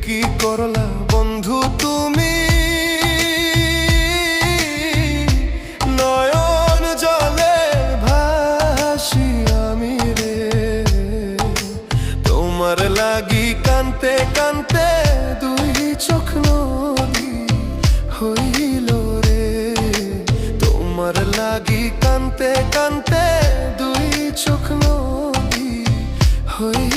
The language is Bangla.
কি করলা বন্ধু তুমি, নয়ন জলে ভাসি আমি রে। তোমার লাগি কানতে কানতে দুই চোখ নদী হইল রে। তোমার লাগি কানতে কানতে দুই চোখ নদী হইল।